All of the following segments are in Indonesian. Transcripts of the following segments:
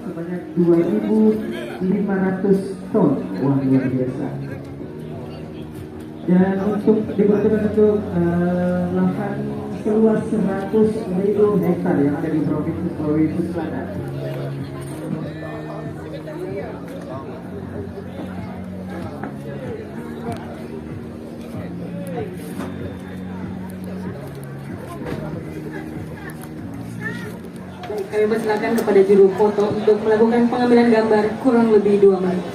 Sebanyak 2.500 ton, wah luar biasa. Dan untuk dibutuhkan untuk lahan seluas 100.000 hektar yang ada di Provinsi Sulawesi Selatan. Kami persilakan kepada juru foto untuk melakukan pengambilan gambar kurang lebih 2 menit.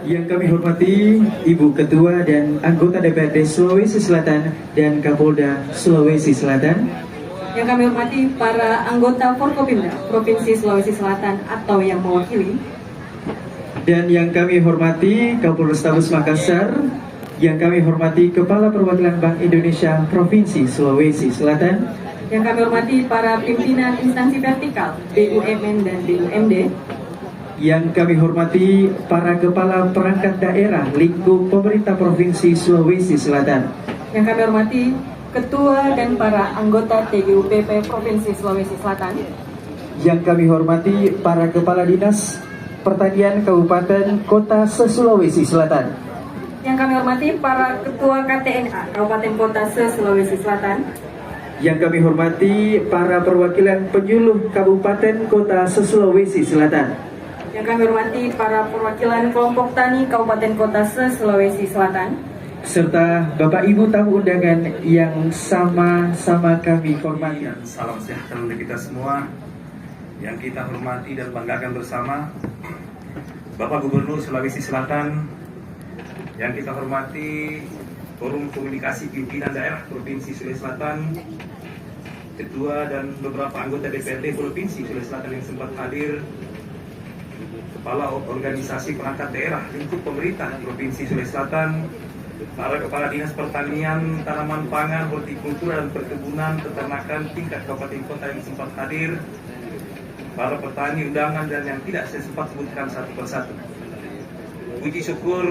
Yang kami hormati Ibu Ketua dan anggota DPRD Sulawesi Selatan dan Kapolda Sulawesi Selatan. Yang kami hormati para anggota Forkopimda Provinsi Sulawesi Selatan atau yang mewakili. Dan yang kami hormati Kapolrestabes Makassar. Yang kami hormati Kepala Perwakilan Bank Indonesia Provinsi Sulawesi Selatan. Yang kami hormati para pimpinan instansi vertikal BUMN dan BUMD. Yang kami hormati para kepala perangkat daerah lingkup pemerintah Provinsi Sulawesi Selatan. Yang kami hormati Ketua dan para anggota TGUPP Provinsi Sulawesi Selatan. Yang kami hormati para kepala dinas pertanian Kabupaten Kota se-Sulawesi Selatan. Yang kami hormati para ketua KTNA Kabupaten Kota se-Sulawesi Selatan. Yang kami hormati para perwakilan penyuluh Kabupaten Kota se-Sulawesi Selatan. Yang kami hormati para perwakilan kelompok tani Kabupaten Kota se-Sulawesi Selatan. Serta Bapak Ibu tamu undangan yang sama-sama kami hormati. Salam sejahtera untuk kita semua yang kita hormati dan banggakan bersama. Bapak Gubernur Sulawesi Selatan yang kita hormati, Forum Komunikasi Pimpinan Daerah Provinsi Sulawesi Selatan, Ketua dan beberapa anggota DPRD Provinsi Sulawesi Selatan yang sempat hadir, Kepala Organisasi Perangkat Daerah lingkup pemerintah Provinsi Sulawesi Selatan, para kepala dinas pertanian, tanaman pangan, hortikultura dan perkebunan, peternakan tingkat kabupaten kota yang sempat hadir, para petani undangan dan yang tidak saya sempat sebutkan satu persatu. Puji syukur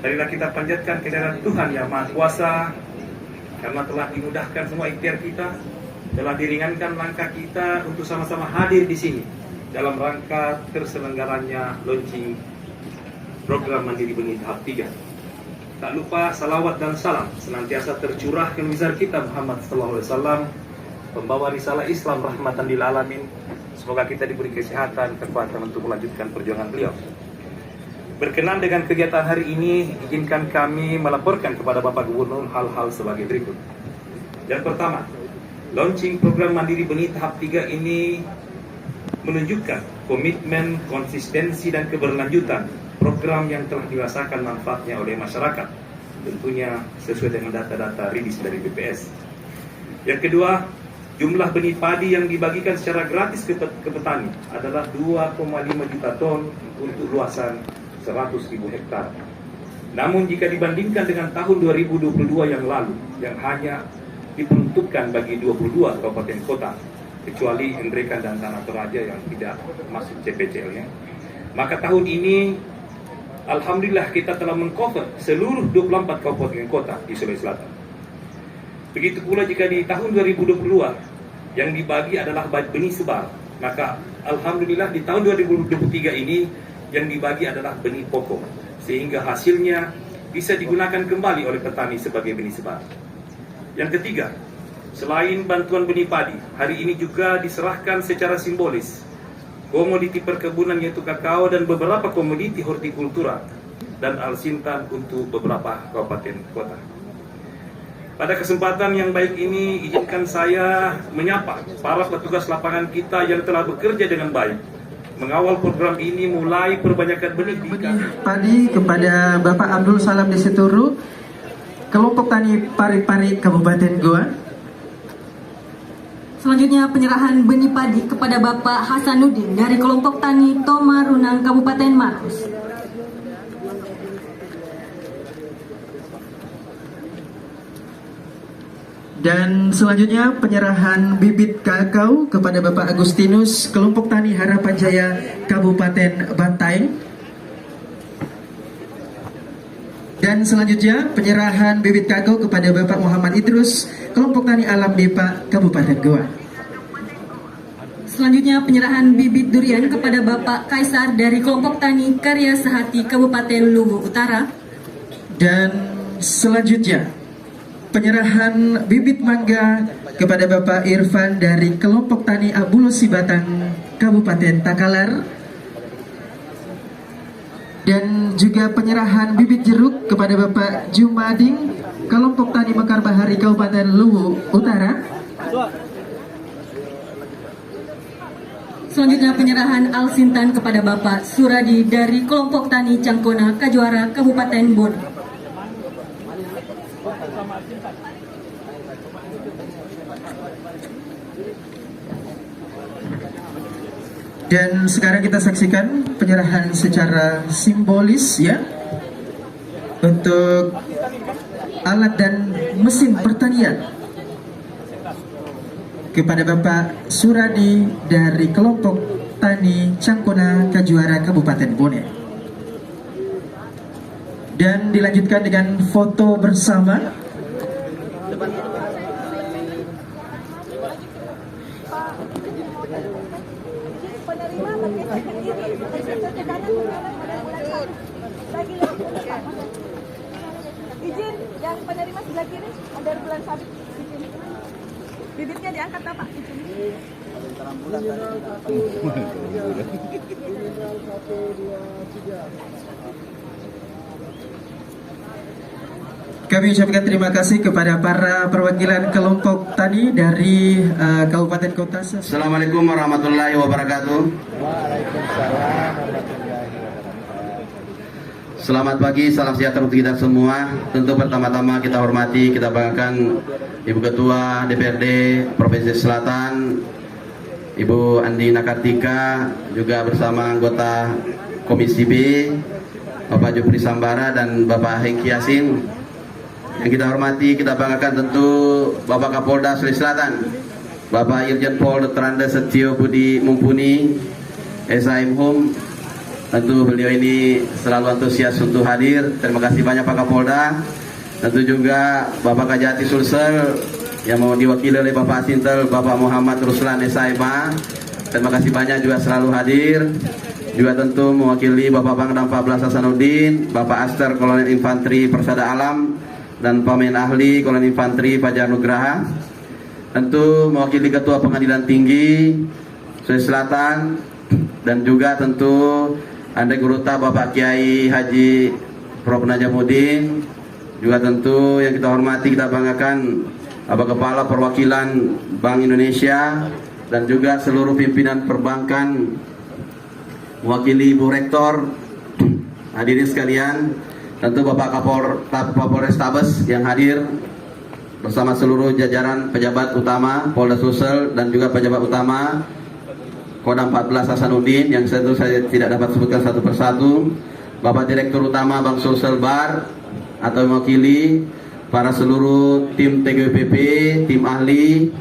marilah kita panjatkan kehadirat Tuhan Yang Maha Kuasa karena telah dimudahkan semua ikhtiar kita, telah diringankan langkah kita untuk sama-sama hadir di sini dalam rangka terselenggaranya launching program Mandiri Benih tahap 3. Tak lupa salawat dan salam senantiasa tercurah ke Nabi kita Muhammad SAW, pembawa risalah Islam rahmatan lil alamin. Semoga kita diberi kesehatan, kekuatan untuk melanjutkan perjuangan beliau. Berkenan dengan kegiatan hari ini, izinkan kami melaporkan kepada Bapak Gubernur hal-hal sebagai berikut. Yang pertama, launching program Mandiri Benih tahap 3 ini menunjukkan komitmen, konsistensi dan keberlanjutan program yang telah dirasakan manfaatnya oleh masyarakat, tentunya sesuai dengan data-data rilis dari BPS. Yang kedua, jumlah benih padi yang dibagikan secara gratis ke petani adalah 2,5 juta ton untuk luasan 100.000 hektar. Namun jika dibandingkan dengan tahun 2022 yang lalu, yang hanya diperuntukkan bagi 22 kabupaten kota, kecuali Endrekan dan Tanah Toraja yang tidak masuk CPCL-nya, maka tahun ini alhamdulillah kita telah mengcover seluruh 24 kabupaten kota di Sulawesi Selatan. Begitu pula jika di tahun 2022 yang dibagi adalah benih sebar, maka alhamdulillah di tahun 2023 ini yang dibagi adalah benih pokok, sehingga hasilnya bisa digunakan kembali oleh petani sebagai benih sebar. Yang ketiga, selain bantuan benih padi, hari ini juga diserahkan secara simbolis komoditi perkebunan yaitu kakao dan beberapa komoditi hortikultura dan alsintan untuk beberapa kabupaten kota. Pada kesempatan yang baik ini, izinkan saya menyapa para petugas lapangan kita yang telah bekerja dengan baik mengawal program ini, mulai perbanyakkan benih padi kepada Bapak Abdul Salam di Situru kelompok tani Pari-Pari Kabupaten Goa. Selanjutnya penyerahan benih padi kepada Bapak Hasanuddin dari kelompok tani Tomarunang Kabupaten Maros. Dan selanjutnya penyerahan bibit kakao kepada Bapak Agustinus, kelompok tani Harapan Jaya Kabupaten Bantaeng. Dan selanjutnya penyerahan bibit kakao kepada Bapak Muhammad Idrus, kelompok tani Alam Depa Kabupaten Goa. Selanjutnya penyerahan bibit durian kepada Bapak Kaisar dari kelompok tani Karya Sehati Kabupaten Luwu Utara. Dan selanjutnya penyerahan bibit mangga kepada Bapak Irfan dari kelompok tani Abulo Sibatang Kabupaten Takalar. Dan juga penyerahan bibit jeruk kepada Bapak Jumading, kelompok tani Mekar Bahari Kabupaten Luwu Utara. Selanjutnya penyerahan alsintan kepada Bapak Suradi dari kelompok tani Cangkona Kajuara Kabupaten Bone. Dan sekarang kita saksikan penyerahan secara simbolis ya untuk alat dan mesin pertanian kepada Bapak Suradi dari kelompok tani Cangkona Kajuara Kabupaten Bone. Dan dilanjutkan dengan foto bersama. Izin yang penerima sebelah kiri ada bulan sabit. Bibitnya diangkat Bapak. Kami ucapkan terima kasih kepada para perwakilan kelompok tani dari Kabupaten Kota. Assalamualaikum warahmatullahi wabarakatuh. Selamat pagi, salam sejahtera untuk kita semua. Tentu pertama-tama kita hormati, kita banggakan Ibu Ketua DPRD Provinsi Selatan, Ibu Andina Kartika, juga bersama anggota Komisi B, Bapak Jupri Sambara dan Bapak Hengki Yasin. Yang kita hormati, kita banggakan tentu Bapak Kapolda Sulawesi Selatan, Bapak Irjen Pol Dr. Andes Setio Budi Mumpuni, SIM Hum. Tentu beliau ini selalu antusias untuk hadir. Terima kasih banyak Pak Kapolda. Tentu juga Bapak Kajati Sulsel yang mau diwakili oleh Bapak Asintel, Bapak Muhammad Ruslan SIMA. Terima kasih banyak juga selalu hadir. Juga tentu mewakili Bapak Pangdam 14 Hasanuddin, Bapak Aster Kolonel Infanteri Persada Alam, dan Pamen Ahli Kolonel Infanteri Fajar Nugraha. Tentu mewakili Ketua Pengadilan Tinggi Sulawesi Selatan, dan juga tentu Anda Guruta Bapak Kiai Haji Prof. Najamuddin. Juga tentu yang kita hormati, kita banggakan Bapak Kepala Perwakilan Bank Indonesia, dan juga seluruh pimpinan perbankan, mewakili Ibu Rektor, hadirin sekalian, tentu Bapak Kapolres Tabes yang hadir bersama seluruh jajaran pejabat utama Polda Sulsel dan juga pejabat utama Kodam 14 Hasanuddin yang tentu saya tidak dapat sebutkan satu persatu, Bapak Direktur Utama Bank Sulsel Bar atau mewakili para seluruh tim TGPP, tim ahli,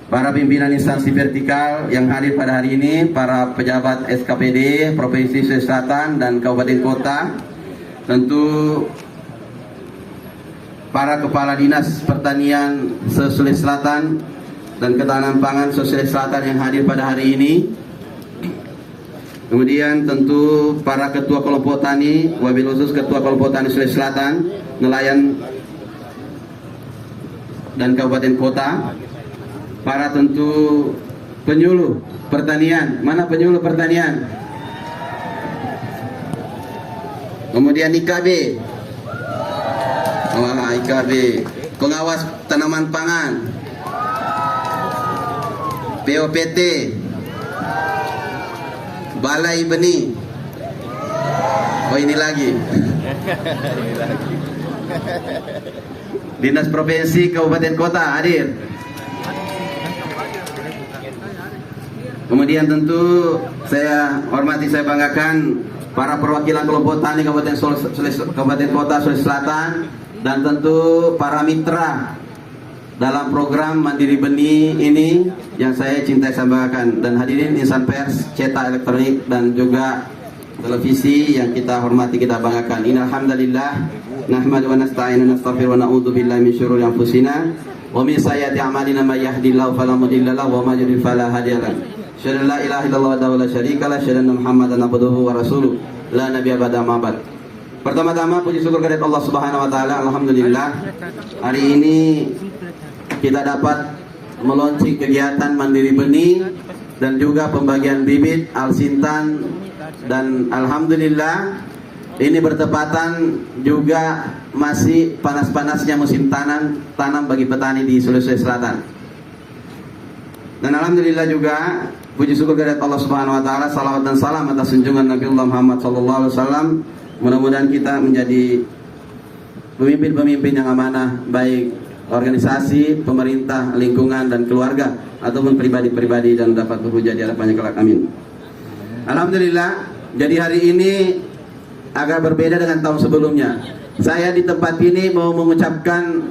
para pimpinan instansi vertikal yang hadir pada hari ini, para pejabat SKPD Provinsi Sulawesi Selatan dan Kabupaten Kota, tentu para kepala dinas pertanian Sulawesi Selatan dan ketahanan pangan Sulawesi Selatan yang hadir pada hari ini. Kemudian tentu para ketua kelompok tani, wabil khusus ketua kelompok tani Sulawesi Selatan, nelayan dan kabupaten kota, para tentu penyuluh pertanian. Mana penyuluh pertanian? Kemudian IKB, IKB, pengawas tanaman pangan, POPT, Balai Benih. Oh ini lagi. Dinas Provinsi Kabupaten Kota hadir. Kemudian tentu saya hormati, saya banggakan para perwakilan kelompok tani Kabupaten Kota Sulawesi Selatan, dan tentu para mitra dalam program Mandiri Benih ini yang saya cintai saya banggakan, dan hadirin insan pers, cetak elektronik dan juga televisi yang kita hormati, kita banggakan. Innalhamdalillah nahmadu wa nasta'inu wa nastaghfiru wa na'udzu billahi min syururi anfusina wa min sayyiati a'malina may yahdihillahu fala mudilla lahu wa may yudlil fala hadiya lahu. Asyhadu an la ilaha illallah wa la syarika lahu, asyhadu anna Muhammadan abduhu wa rasuluh, la nabiyya ba'da ma ba'd. Pertama-tama puji syukur kehadirat Allah Subhanahu wa taala. Alhamdulillah hari ini kita dapat meluncurkan kegiatan Mandiri Benih dan juga pembagian bibit Alsintan, dan alhamdulillah ini bertepatan juga masih panas-panasnya musim tanam bagi petani di Sulawesi Selatan. Dan alhamdulillah juga puji syukur kehadirat Allah Subhanahu wa taala, salawat dan salam atas junjungan Nabi Muhammad sallallahu alaihi wasallam. Mudah-mudahan kita menjadi pemimpin-pemimpin yang amanah, baik organisasi, pemerintah, lingkungan dan keluarga, ataupun pribadi-pribadi, dan dapat berhujah di hadapannya kelak. Amin. Alhamdulillah, jadi hari ini agak berbeda dengan tahun sebelumnya. Saya di tempat ini mau mengucapkan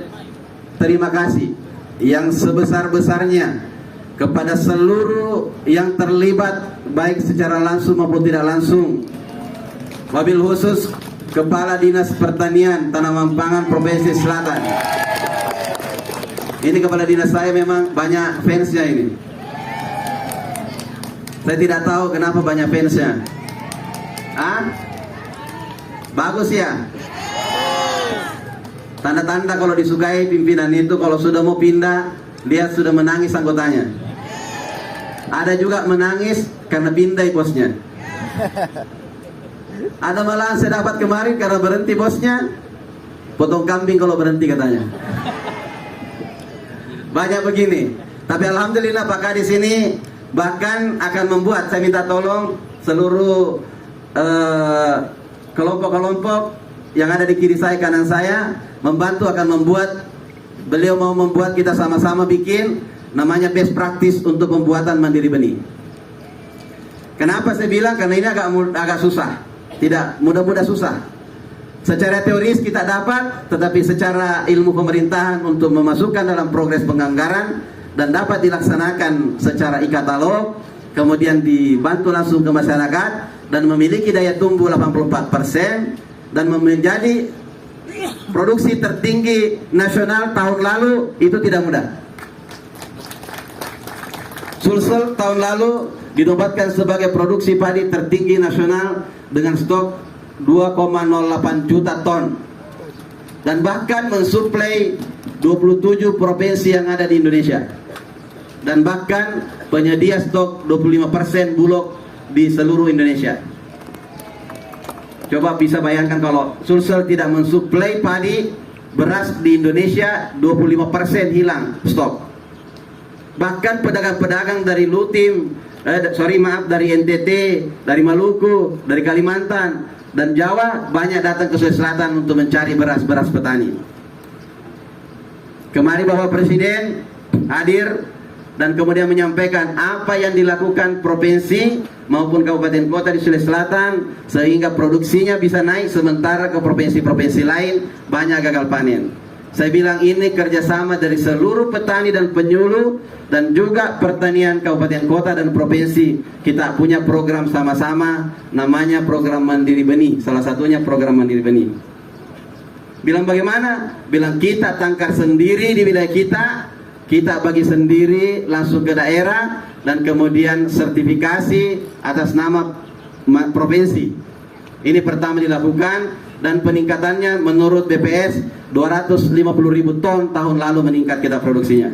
terima kasih yang sebesar-besarnya kepada seluruh yang terlibat, baik secara langsung maupun tidak langsung. Wabil khusus Kepala Dinas Pertanian Tanaman Pangan Provinsi Selatan. Ini kepala dinas saya memang banyak fansnya ini. Saya tidak tahu kenapa banyak fansnya. Bagus ya. Tanda-tanda kalau disukai pimpinan itu, kalau sudah mau pindah, dia sudah menangis anggotanya. Ada juga menangis karena pindah bosnya. Ada malah saya dapat kemarin karena berhenti bosnya, potong kambing kalau berhenti katanya. Banyak begini. Tapi alhamdulillah Pak Kadis ini bahkan akan membuat, saya minta tolong seluruh kelompok-kelompok yang ada di kiri saya, kanan saya, membantu akan membuat, beliau mau membuat, kita sama-sama bikin namanya best practice untuk pembuatan Mandiri Benih. Kenapa saya bilang? Karena ini agak susah, tidak mudah-mudah susah. Secara teoris kita dapat, tetapi secara ilmu pemerintahan untuk memasukkan dalam progres penganggaran dan dapat dilaksanakan secara e-katalog, kemudian dibantu langsung ke masyarakat dan memiliki daya tumbuh 84% dan menjadi produksi tertinggi nasional tahun lalu, itu tidak mudah. Sulsel tahun lalu dinobatkan sebagai produksi padi tertinggi nasional dengan stok 2,08 juta ton, dan bahkan mensuplai 27 provinsi yang ada di Indonesia, dan bahkan penyedia stok 25% bulog di seluruh Indonesia. Coba bisa bayangkan kalau Sulsel tidak mensuplai padi, beras di Indonesia 25% hilang stok. Bahkan pedagang-pedagang dari Lutim, dari NTT, dari Maluku, dari Kalimantan dan Jawa banyak datang ke Sulawesi Selatan untuk mencari beras-beras petani. Kemarin Bapak Presiden hadir dan kemudian menyampaikan apa yang dilakukan provinsi maupun kabupaten kota di Sulawesi Selatan sehingga produksinya bisa naik, sementara ke provinsi-provinsi lain banyak gagal panen. Saya bilang ini kerjasama dari seluruh petani dan penyuluh dan juga pertanian kabupaten kota dan provinsi. Kita punya program sama-sama, namanya program Mandiri Benih. Salah satunya program Mandiri Benih. Bilang bagaimana? Bilang kita tangkar sendiri di wilayah kita bagi sendiri langsung ke daerah, dan kemudian sertifikasi atas nama provinsi. Ini pertama dilakukan, dan peningkatannya menurut BPS 250.000 ton tahun lalu meningkat kita produksinya.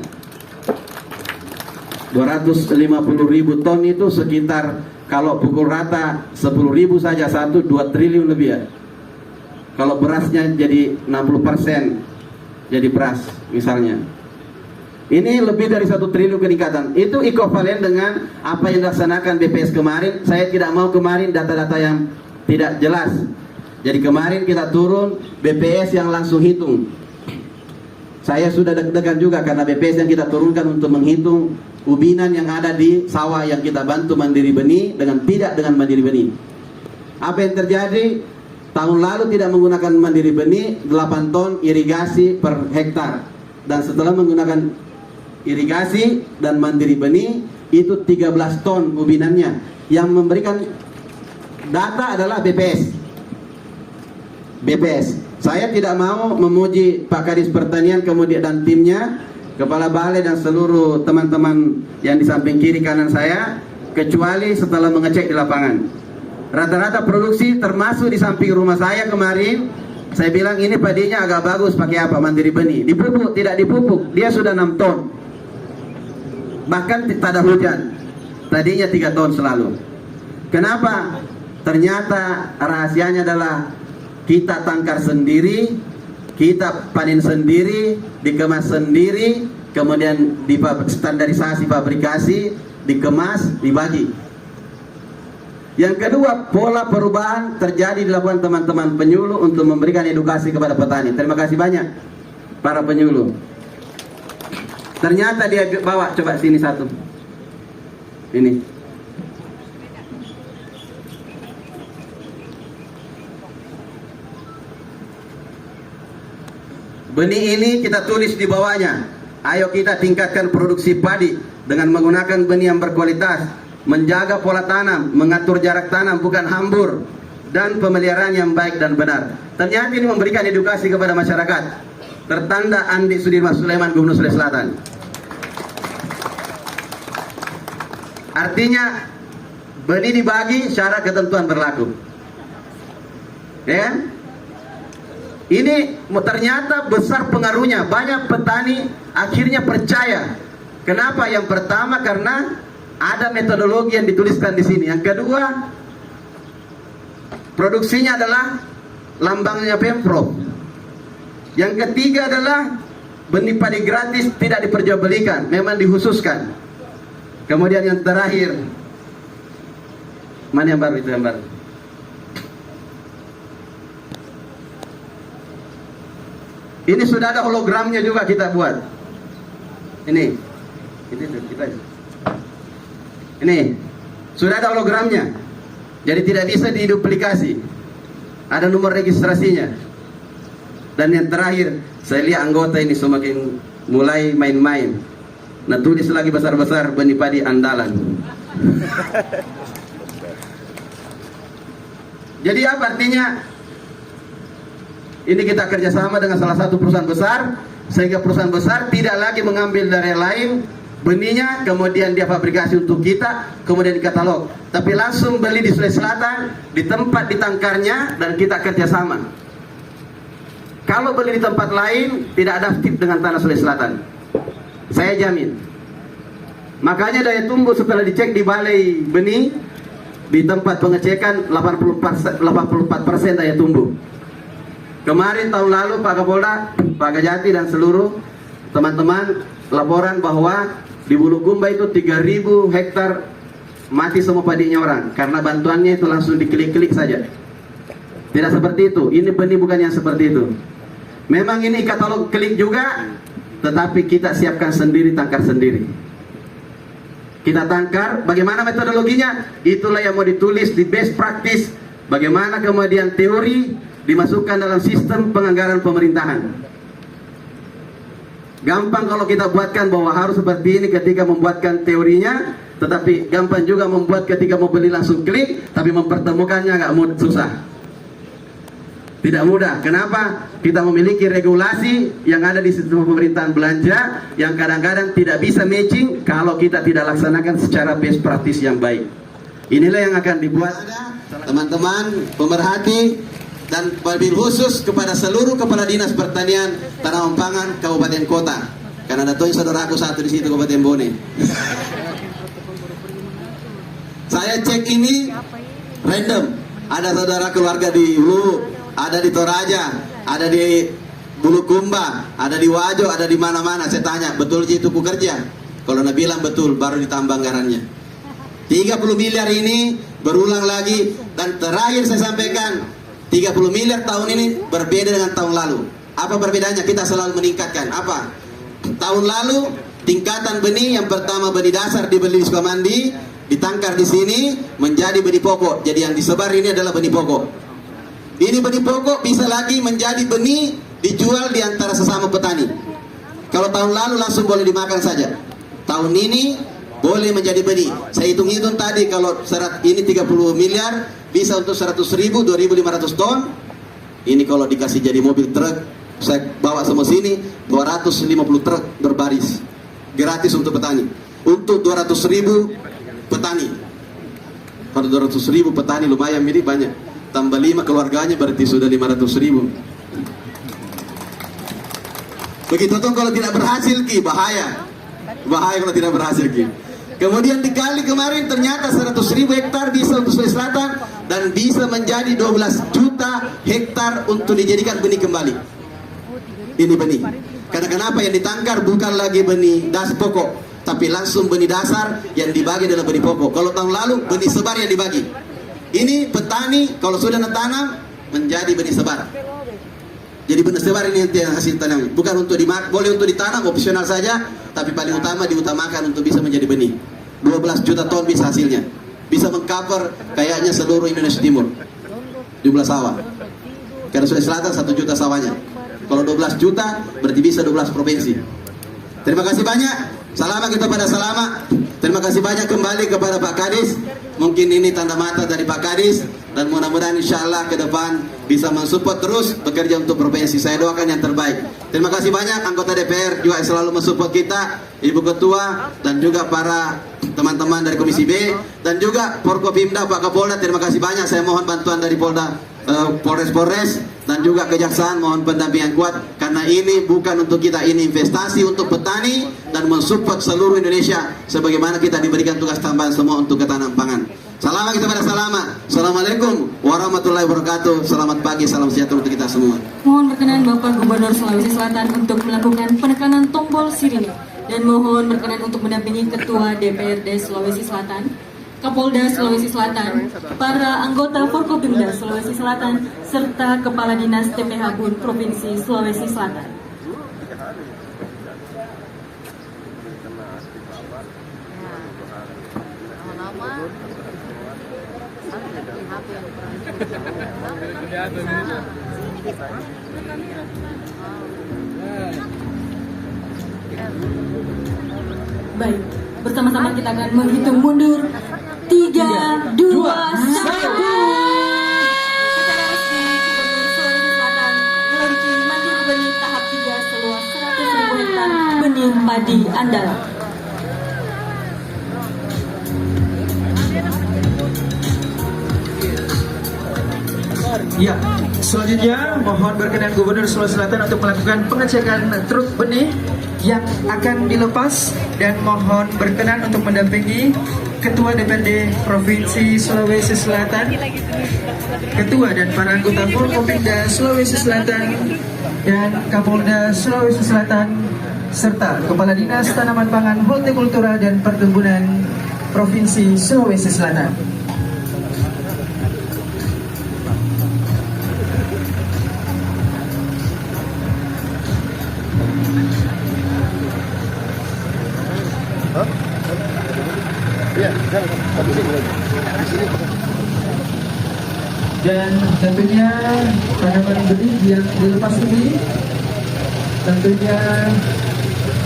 250.000 ton itu sekitar kalau pukul rata 10.000 saja, 2 triliun lebih ya. Kalau berasnya jadi 60% jadi beras misalnya, ini lebih dari 1 triliun peningkatan. Itu equivalent dengan apa yang dilaksanakan BPS kemarin. Saya tidak mau kemarin data-data yang tidak jelas. Jadi kemarin kita turun, BPS yang langsung hitung. Saya sudah deg-degan juga karena BPS yang kita turunkan untuk menghitung ubinan yang ada di sawah yang kita bantu mandiri benih tidak dengan mandiri benih. Apa yang terjadi? Tahun lalu tidak menggunakan mandiri benih 8 ton irigasi per hektar. Dan setelah menggunakan irigasi dan mandiri benih itu 13 ton ubinannya. Yang memberikan data adalah BPS. Saya tidak mau memuji Pak Kadis Pertanian kemudian dan timnya, Kepala Balai dan seluruh teman-teman yang di samping kiri kanan saya, kecuali setelah mengecek di lapangan. Rata-rata produksi termasuk di samping rumah saya kemarin, saya bilang ini padinya agak bagus pakai apa? Mandiri benih. Dipupuk, tidak dipupuk, dia sudah 6 ton. Bahkan tak ada hujan. Tadinya 3 ton selalu. Kenapa? Ternyata rahasianya adalah kita tangkar sendiri, kita panen sendiri, dikemas sendiri, kemudian standarisasi fabrikasi, dikemas, dibagi. Yang kedua, pola perubahan terjadi dilakukan teman-teman penyuluh untuk memberikan edukasi kepada petani. Terima kasih banyak para penyuluh. Ternyata dia bawa, coba sini satu. Ini. Benih ini kita tulis di bawahnya, ayo kita tingkatkan produksi padi dengan menggunakan benih yang berkualitas, menjaga pola tanam, mengatur jarak tanam bukan hambur, dan pemeliharaan yang baik dan benar. Ternyata ini memberikan edukasi kepada masyarakat. Tertanda Andi Sudirman Sulaiman, Gubernur Sulawesi Selatan. Artinya benih dibagi, syarat ketentuan berlaku. Ya? Ini ternyata besar pengaruhnya. Banyak petani akhirnya percaya. Kenapa? Yang pertama karena ada metodologi yang dituliskan di sini. Yang kedua, produksinya adalah lambangnya Pemprov. Yang ketiga adalah benih padi gratis, tidak diperjualbelikan, memang dikhususkan. Kemudian yang terakhir, mana yang baru itu yang baru? Ini sudah ada hologramnya juga kita buat. Ini kita. Ini sudah ada hologramnya. Jadi tidak bisa diduplikasi. Ada nomor registrasinya. Dan yang terakhir, saya lihat anggota ini semakin mulai main-main. Nah, tulis lagi besar-besar benih padi andalan. Jadi apa artinya? Ini kita kerjasama dengan salah satu perusahaan besar, sehingga perusahaan besar tidak lagi mengambil dari lain benihnya, kemudian dia fabrikasi untuk kita, kemudian dikatalog. Tapi langsung beli di Sulawesi Selatan, di tempat ditangkarnya, dan kita kerjasama. Kalau beli di tempat lain, tidak adaptif dengan tanah Sulawesi Selatan. Saya jamin. Makanya daya tumbuh setelah dicek di balai benih, di tempat pengecekan 84% daya tumbuh. Kemarin tahun lalu Pak Kapolda, Pak Kajati dan seluruh teman-teman laporan bahwa di Bulukumba itu 3.000 hektar mati semua padinya orang karena bantuannya itu langsung diklik-klik saja. Tidak seperti itu. Ini benih bukan yang seperti itu. Memang ini katalog klik juga, tetapi kita siapkan sendiri, tangkar sendiri. Kita tangkar, bagaimana metodologinya? Itulah yang mau ditulis di best practice. Bagaimana kemudian teori dimasukkan dalam sistem penganggaran pemerintahan. Gampang kalau kita buatkan bahwa harus seperti ini ketika membuatkan teorinya, tetapi gampang juga membuat ketika mau beli langsung klik, tapi mempertemukannya agak susah. Tidak mudah. Kenapa? Kita memiliki regulasi yang ada di sistem pemerintahan belanja yang kadang-kadang tidak bisa matching kalau kita tidak laksanakan secara best practice yang baik. Inilah yang akan dibuat teman-teman pemerhati dan wabil khusus kepada seluruh kepala dinas pertanian tanaman pangan kabupaten kota. Karena ada tuh saudaraku satu di situ Kabupaten Bone. Saya cek ini random. Ada saudara keluarga di Hulu, ada di Toraja, ada di Bulukumba, ada di Wajo, ada di mana-mana. Saya tanya, betul itu ku kerja? Kalau Nabi bilang betul, baru ditambah anggarannya. 30 miliar ini berulang lagi. Dan terakhir saya sampaikan, 30 miliar tahun ini berbeda dengan tahun lalu. Apa perbedaannya? Kita selalu meningkatkan. Apa? Tahun lalu tingkatan benih yang pertama benih dasar dibeli di Sukamandi, ditangkar di sini menjadi benih pokok. Jadi yang disebar ini adalah benih pokok. Ini benih pokok bisa lagi menjadi benih dijual di antara sesama petani. Kalau tahun lalu langsung boleh dimakan saja. Tahun ini boleh menjadi benih. Saya hitung-hitung tadi kalau serat ini 30 miliar bisa untuk 100 ribu, 2.500 ton. Ini kalau dikasih jadi mobil truk, saya bawa semua sini 250 truk berbaris. Gratis untuk petani. Untuk 200 ribu petani. Kalau 200 ribu petani lumayan, ini banyak. Tambah 5 keluarganya berarti sudah 500 ribu. Begitu tuh kalau tidak berhasil Ki, bahaya. Bahaya kalau tidak berhasil Ki. Kemudian dikali kemarin ternyata 100 ribu hektar bisa untuk Sulawesi Selatan dan bisa menjadi 12 juta hektar untuk dijadikan benih kembali. Ini benih. Karena kenapa yang ditangkar bukan lagi benih pokok, tapi langsung benih dasar yang dibagi adalah benih pokok. Kalau tahun lalu benih sebar yang dibagi. Ini petani kalau sudah tanam menjadi benih sebar. Jadi benih sebar ini yang hasil tanam. Bukan untuk boleh untuk ditanam opsional saja, tapi paling utama diutamakan untuk bisa menjadi benih. 12 juta ton bisa hasilnya. Bisa mengcover kayaknya seluruh Indonesia Timur. Jumlah sawah. Karena Sulawesi Selatan 1 juta sawahnya. Kalau 12 juta berarti bisa 12 provinsi. Terima kasih banyak. Selamat kita pada selamat. Terima kasih banyak kembali kepada Pak Kadis. Mungkin ini tanda mata dari Pak Kadis. Dan mudah-mudahan insya Allah ke depan bisa mensupport terus bekerja untuk provinsi. Saya doakan yang terbaik. Terima kasih banyak anggota DPR juga selalu mensupport kita, Ibu Ketua dan juga para teman-teman dari Komisi B dan juga Forkopimda Pak Kapolda. Terima kasih banyak. Saya mohon bantuan dari Polres dan juga Kejaksaan, mohon pendampingan kuat karena ini bukan untuk kita, ini investasi untuk petani dan mensupport seluruh Indonesia sebagaimana kita diberikan tugas tambahan semua untuk ketahanan pangan. Selamat kita pada selamat. Assalamualaikum warahmatullahi wabarakatuh. Selamat pagi, salam sejahtera untuk kita semua. Mohon berkenan Bapak Gubernur Sulawesi Selatan untuk melakukan penekanan tombol sirine dan mohon berkenan untuk mendampingi Ketua DPRD Sulawesi Selatan, Kapolda Sulawesi Selatan, para anggota Forkopimda Sulawesi Selatan, serta Kepala Dinas TPH BUN Provinsi Sulawesi Selatan. Baik, bersama-sama kita akan menghitung mundur 3, 2, 1. Secara resmi, Gubernur Sulawesi Selatan meluncurkan mandiri benih tahap 3 seluas 100.000 hektar benih padi andalan. Ya, selanjutnya mohon berkenan Gubernur Sulawesi Selatan untuk melakukan pengecekan truk benih yang akan dilepas dan mohon berkenan untuk mendampingi Ketua DPRD Provinsi Sulawesi Selatan, Ketua dan para anggota Forkopimda Sulawesi Selatan dan Kapolda Sulawesi Selatan serta Kepala Dinas Tanaman Pangan, Hortikultura dan Perkebunan Provinsi Sulawesi Selatan. Dan tentunya tanaman benih yang dilepas ini tentunya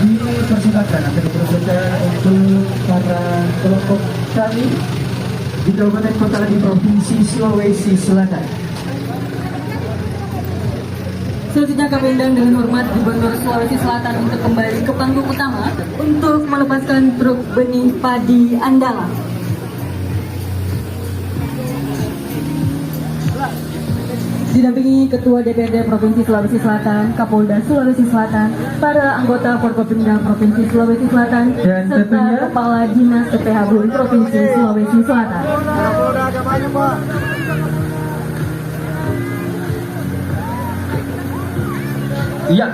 dipersembahkan akan dipersembahkan untuk para kelompok tani di Kabupaten Kota di Provinsi Sulawesi Selatan. Selanjutnya kami undang dengan hormat Gubernur Sulawesi Selatan untuk kembali ke panggung utama untuk melepaskan truk benih padi andalan. Didampingi Ketua DPRD Provinsi Sulawesi Selatan, Kapolda Sulawesi Selatan, para anggota Forkopimda Provinsi Sulawesi Selatan, dan serta tentunya Kepala Dinas TPH BUN Provinsi Sulawesi Selatan. Ya,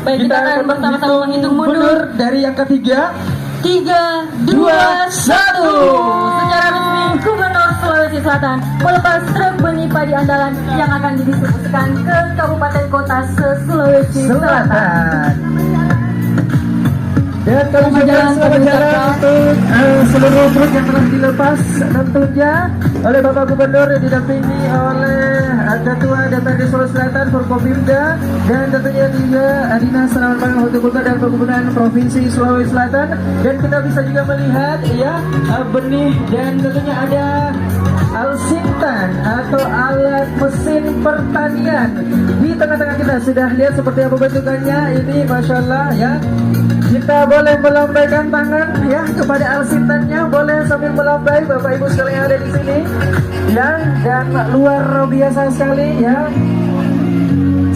Baik, kita akan bersama-sama menghitung mundur dari yang ketiga 3, 2, 1. Secara resmi Gubernur Sulawesi Selatan melepas truk benih padi andalan yang akan didistribusikan ke kabupaten kota se-Sulawesi Selatan. Dan kami jalan selamat jalan untuk seluruh truk yang telah dilepas tentunya oleh Bapak Gubernur yang didampingi oleh Ketua DPRD Sulawesi Selatan Forkopimda dan tentunya juga Dinas Tanaman Pangan Hortikultura dan Perkebunan Provinsi Sulawesi Selatan. Dan kita bisa juga melihat ya benih dan tentunya ada alsintan atau alat mesin pertanian di tengah-tengah kita. Sudah lihat seperti apa bentukannya ini, Masya Allah ya. Kita boleh melambaikan tangan ya kepada alsintannya, boleh sambil melambai Bapak Ibu sekalian yang ada di sini ya. Dan luar biasa sekali ya,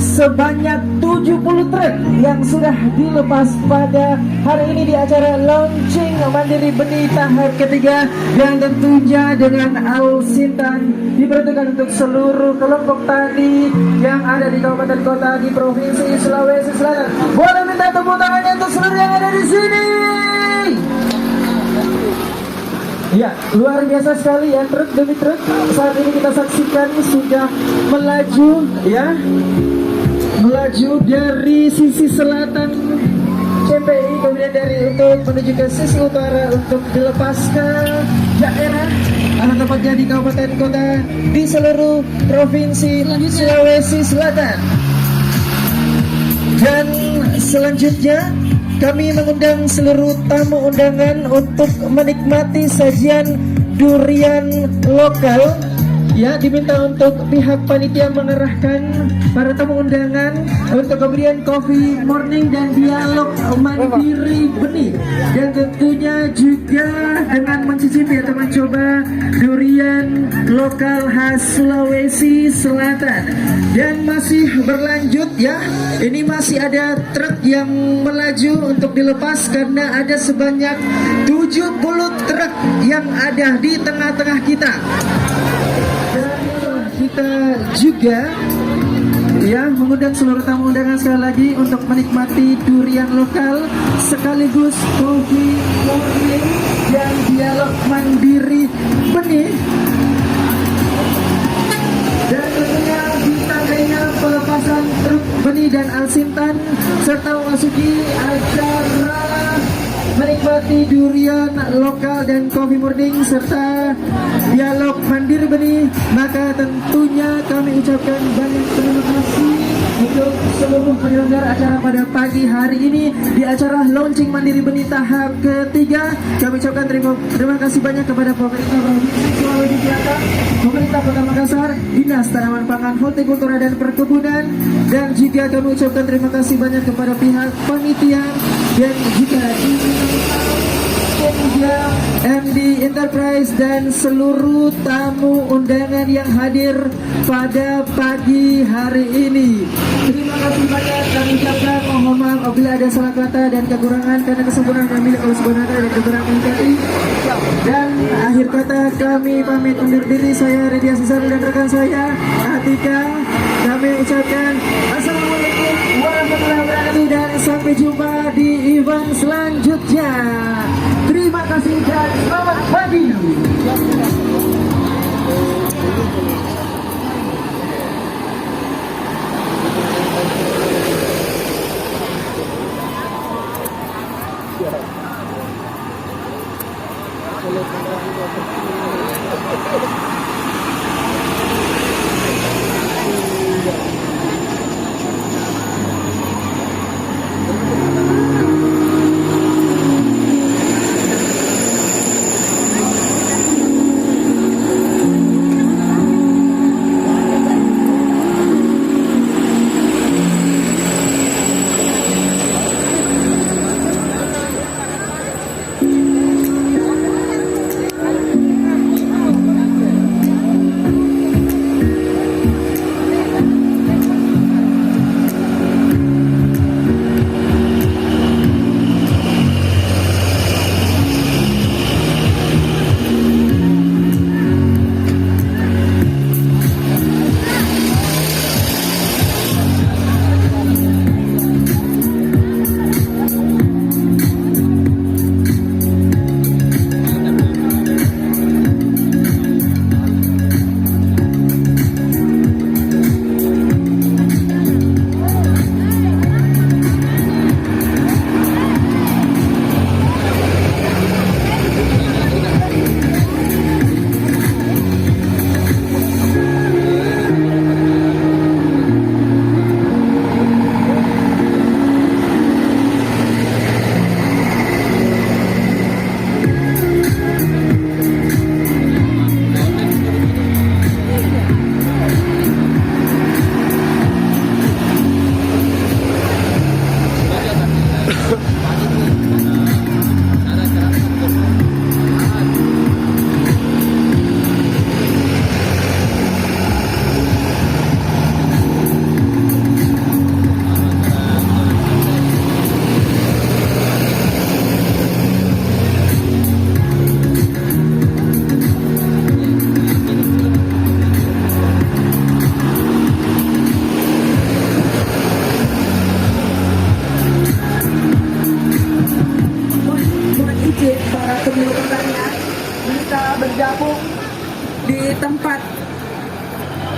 sebanyak 70 truk yang sudah dilepas pada hari ini di acara launching Mandiri Benih tahap ketiga, yang tentunya dengan alsintan diperuntukkan untuk seluruh kelompok tani yang ada di kabupaten kota di Provinsi Sulawesi Selatan. Boleh minta tepuk tangannya untuk seluruh yang ada di sini. Ya, luar biasa sekali ya, truk demi truk saat ini kita saksikan sudah melaju ya, melaju dari sisi selatan CPI, kemudian dari untuk menuju ke sisi utara untuk dilepas ke daerah atau tepatnya di kabupaten kota di seluruh provinsi Sulawesi Selatan. Dan selanjutnya kami mengundang seluruh tamu undangan untuk menikmati sajian durian lokal. Ya, diminta untuk pihak panitia mengerahkan para tamu undangan untuk pemberian coffee morning dan dialog mandiri benih, dan tentunya juga dengan mencicipi atau mencoba durian lokal khas Sulawesi Selatan. Dan masih berlanjut ya, ini masih ada truk yang melaju untuk dilepas karena ada sebanyak 70 truk yang ada di tengah-tengah kita. Kita juga ya mengundang seluruh tamu undangan sekali lagi untuk menikmati durian lokal sekaligus kopi morning dan dialog mandiri benih. Dan tentunya ditandainya pelepasan truk benih dan alsintan serta memasuki acara menikmati durian lokal dan coffee morning serta dialog mandiri benih, maka tentunya kami ucapkan banyak terima kasih untuk seluruh penyelenggara acara pada pagi hari ini di acara launching Mandiri Benih tahap ketiga. Kami ucapkan terima kasih banyak kepada pemerintah Provinsi Sulawesi Selatan, pemerintah Kota Makassar, Dinas Tanaman Pangan Hortikultura dan Perkebunan, dan juga kami ucapkan terima kasih banyak kepada pihak panitia dan juga MD Enterprise dan seluruh tamu undangan yang hadir pada pagi hari ini. Terima kasih banyak kami ucapkan, mohon maaf apabila ada salah kata dan kekurangan, karena kesempurnaan yang milik Allah Subhanahu wa taala dan kekurangan kami. Dan akhir kata kami pamit undur diri, saya Ridya Sisari dan rekan saya Atika. Kami ucapkan Assalamualaikum warahmatullahi wabarakatuh dan sampai jumpa di event selanjutnya. Terima kasih dan selamat pagi.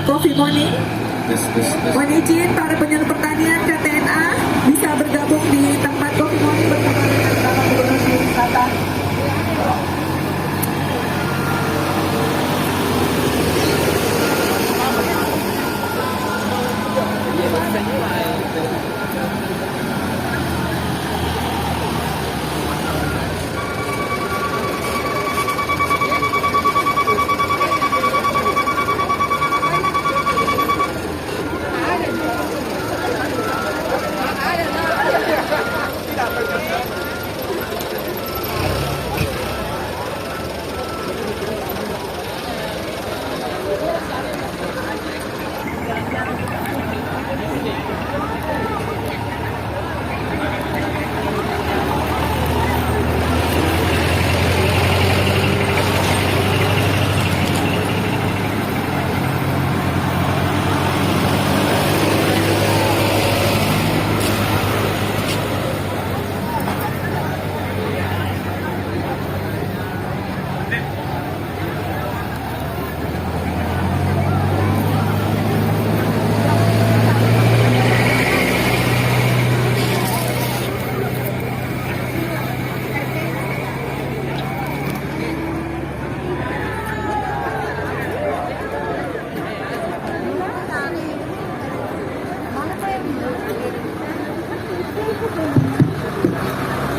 Coffee Morning. Mohon izin para penyuluh pertanian KTNA bisa bergabung di tempat Coffee Morning bersama dengan Bapak Gubernur Sulawesi Selatan.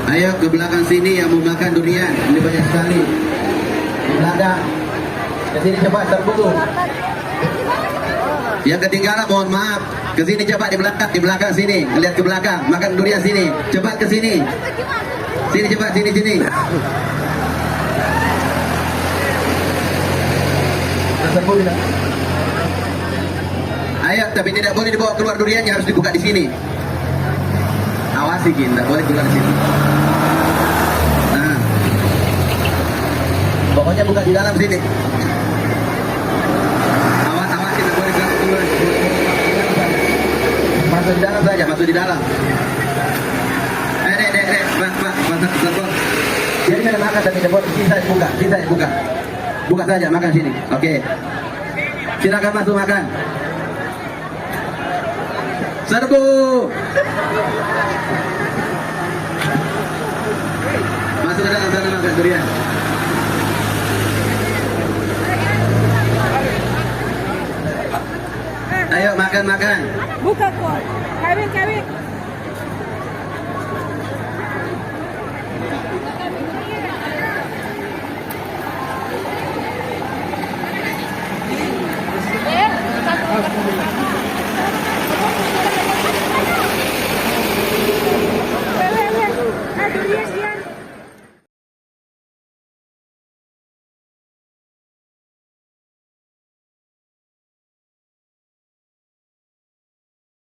Ayo ke belakang sini yang mau makan durian. Ini banyak sekali. Di belakang. Ke sini cepat terburu. Yang ketinggalan mohon maaf. Ke sini cepat di belakang sini. Lihat ke belakang, makan durian sini. Cepat ke sini. Sini cepat sini. Terburu. Ayo, tapi tidak boleh dibawa keluar duriannya, harus dibuka di sini. Awasi Gin, tidak boleh keluar di sini. Nah, pokoknya buka di dalam sini. Awas, tidak boleh keluar. Masuk di dalam saja, masuk di dalam. Dek, masuk. Jadi ada makan tapi tidak boleh, sisa buka. Buka saja, makan sini. Oke. Silakan masuk makan. Serbu. Masuk ke dalam sana makan durian. Ayo makan. Buka kok. Kawin.